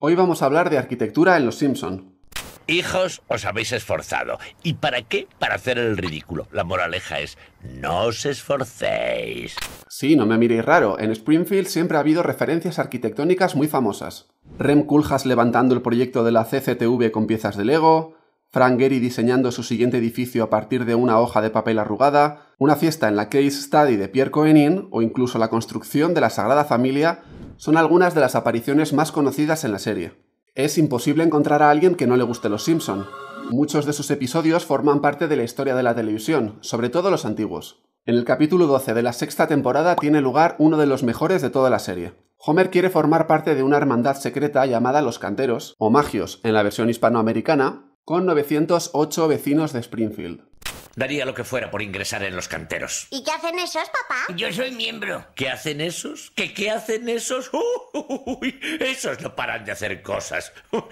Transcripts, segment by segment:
Hoy vamos a hablar de arquitectura en Los Simpson. Hijos, os habéis esforzado. ¿Y para qué? Para hacer el ridículo. La moraleja es, no os esforcéis. Sí, no me miréis raro, en Springfield siempre ha habido referencias arquitectónicas muy famosas. Rem Koolhaas levantando el proyecto de la CCTV con piezas de Lego, Frank Gehry diseñando su siguiente edificio a partir de una hoja de papel arrugada, una fiesta en la Case Study de Pierre Koenig o incluso la construcción de la Sagrada Familia son algunas de las apariciones más conocidas en la serie. Es imposible encontrar a alguien que no le guste Los Simpson. Muchos de sus episodios forman parte de la historia de la televisión, sobre todo los antiguos. En el capítulo 12 de la sexta temporada tiene lugar uno de los mejores de toda la serie. Homer quiere formar parte de una hermandad secreta llamada Los Canteros, o Magios en la versión hispanoamericana, con 908 vecinos de Springfield. Daría lo que fuera por ingresar en Los Canteros. ¿Y qué hacen esos, papá? Yo soy miembro. ¿Qué hacen esos? ¿Qué hacen esos? Uy, esos no paran de hacer cosas.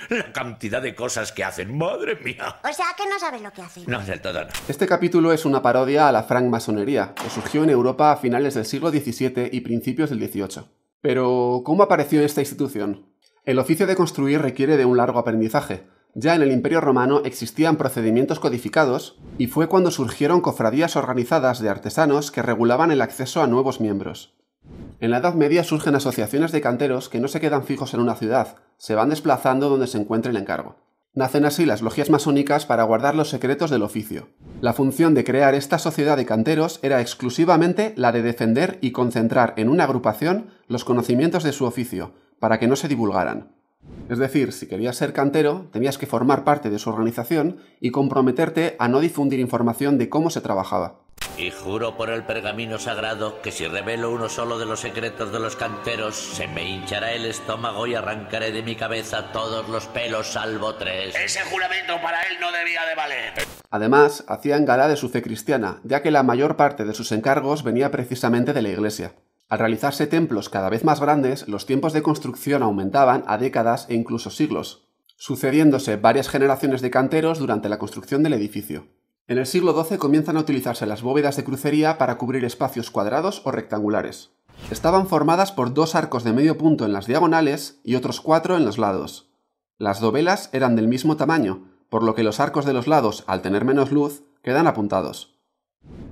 La cantidad de cosas que hacen, madre mía. O sea que no sabes lo que hacen. No, del todo no. Este capítulo es una parodia a la francmasonería, que surgió en Europa a finales del siglo XVII y principios del XVIII. Pero, ¿cómo apareció esta institución? El oficio de construir requiere de un largo aprendizaje. Ya en el Imperio Romano existían procedimientos codificados y fue cuando surgieron cofradías organizadas de artesanos que regulaban el acceso a nuevos miembros. En la Edad Media surgen asociaciones de canteros que no se quedan fijos en una ciudad, se van desplazando donde se encuentre el encargo. Nacen así las logias masónicas para guardar los secretos del oficio. La función de crear esta sociedad de canteros era exclusivamente la de defender y concentrar en una agrupación los conocimientos de su oficio, para que no se divulgaran. Es decir, si querías ser cantero, tenías que formar parte de su organización y comprometerte a no difundir información de cómo se trabajaba. Y juro por el pergamino sagrado que si revelo uno solo de los secretos de los canteros, se me hinchará el estómago y arrancaré de mi cabeza todos los pelos salvo 3. Ese juramento para él no debía de valer. Además, hacían gala de su fe cristiana, ya que la mayor parte de sus encargos venía precisamente de la iglesia. Al realizarse templos cada vez más grandes, los tiempos de construcción aumentaban a décadas e incluso siglos, sucediéndose varias generaciones de canteros durante la construcción del edificio. En el siglo XII comienzan a utilizarse las bóvedas de crucería para cubrir espacios cuadrados o rectangulares. Estaban formadas por 2 arcos de medio punto en las diagonales y otros 4 en los lados. Las dovelas eran del mismo tamaño, por lo que los arcos de los lados, al tener menos luz, quedan apuntados.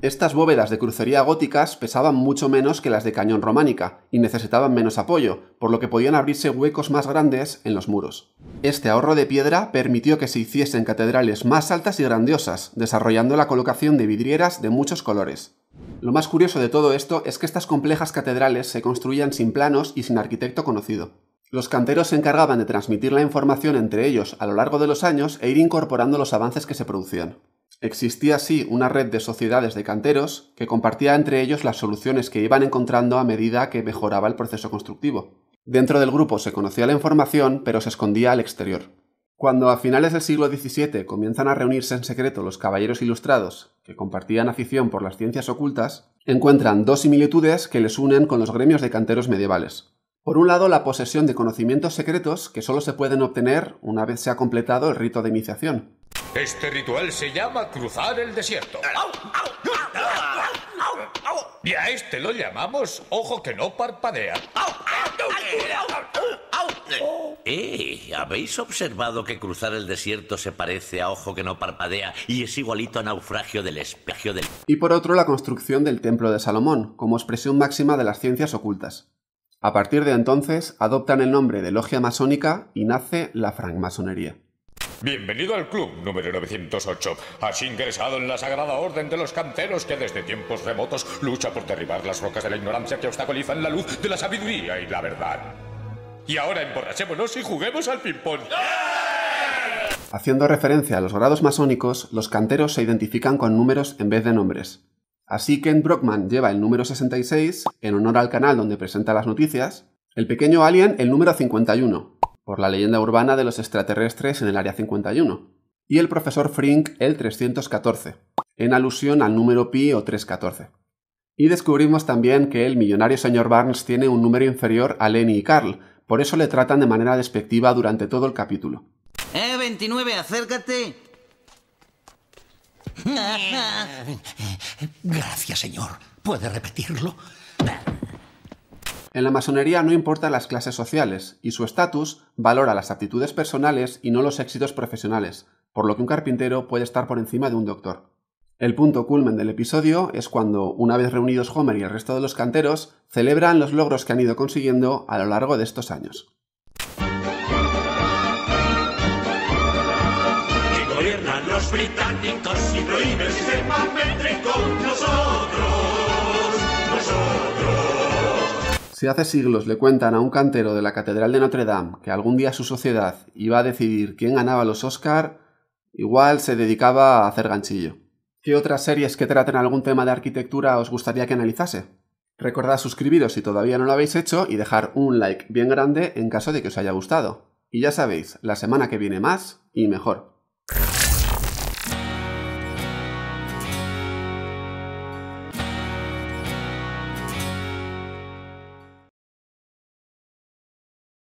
Estas bóvedas de crucería góticas pesaban mucho menos que las de cañón románica y necesitaban menos apoyo, por lo que podían abrirse huecos más grandes en los muros. Este ahorro de piedra permitió que se hiciesen catedrales más altas y grandiosas, desarrollando la colocación de vidrieras de muchos colores. Lo más curioso de todo esto es que estas complejas catedrales se construían sin planos y sin arquitecto conocido. Los canteros se encargaban de transmitir la información entre ellos a lo largo de los años e ir incorporando los avances que se producían. Existía así una red de sociedades de canteros que compartía entre ellos las soluciones que iban encontrando a medida que mejoraba el proceso constructivo. Dentro del grupo se conocía la información, pero se escondía al exterior. Cuando a finales del siglo XVII comienzan a reunirse en secreto los caballeros ilustrados, que compartían afición por las ciencias ocultas, encuentran 2 similitudes que les unen con los gremios de canteros medievales. Por un lado, la posesión de conocimientos secretos que solo se pueden obtener una vez se ha completado el rito de iniciación. Este ritual se llama cruzar el desierto. Y a este lo llamamos ojo que no parpadea. ¿Habéis observado que cruzar el desierto se parece a ojo que no parpadea y es igualito a naufragio del espejio del... Y por otro, la construcción del Templo de Salomón, como expresión máxima de las ciencias ocultas. A partir de entonces, adoptan el nombre de logia masónica y nace la francmasonería. Bienvenido al club número 908. Has ingresado en la sagrada orden de los canteros que desde tiempos remotos lucha por derribar las rocas de la ignorancia que obstaculizan la luz de la sabiduría y la verdad. Y ahora emborrachémonos y juguemos al ping-pong. Haciendo referencia a los grados masónicos, los canteros se identifican con números en vez de nombres. Así Kent Brockman lleva el número 66, en honor al canal donde presenta las noticias, el pequeño Alien el número 51, por la leyenda urbana de los extraterrestres en el Área 51, y el profesor Frink el 314, en alusión al número pi o 314. Y descubrimos también que el millonario señor Barnes tiene un número inferior a Lenny y Carl, por eso le tratan de manera despectiva durante todo el capítulo. 29, acércate. Gracias, señor. ¿Puede repetirlo? En la masonería no importan las clases sociales, y su estatus valora las aptitudes personales y no los éxitos profesionales, por lo que un carpintero puede estar por encima de un doctor. El punto culmen del episodio es cuando, una vez reunidos Homer y el resto de los canteros, celebran los logros que han ido consiguiendo a lo largo de estos años. Que gobiernan los británicos y prohíben el sistema métrico. Nosotros. Si hace siglos le cuentan a un cantero de la Catedral de Notre Dame que algún día su sociedad iba a decidir quién ganaba los Oscar, igual se dedicaba a hacer ganchillo. ¿Qué otras series que traten algún tema de arquitectura os gustaría que analizase? Recordad suscribiros si todavía no lo habéis hecho y dejar un like bien grande en caso de que os haya gustado. Y ya sabéis, la semana que viene más y mejor.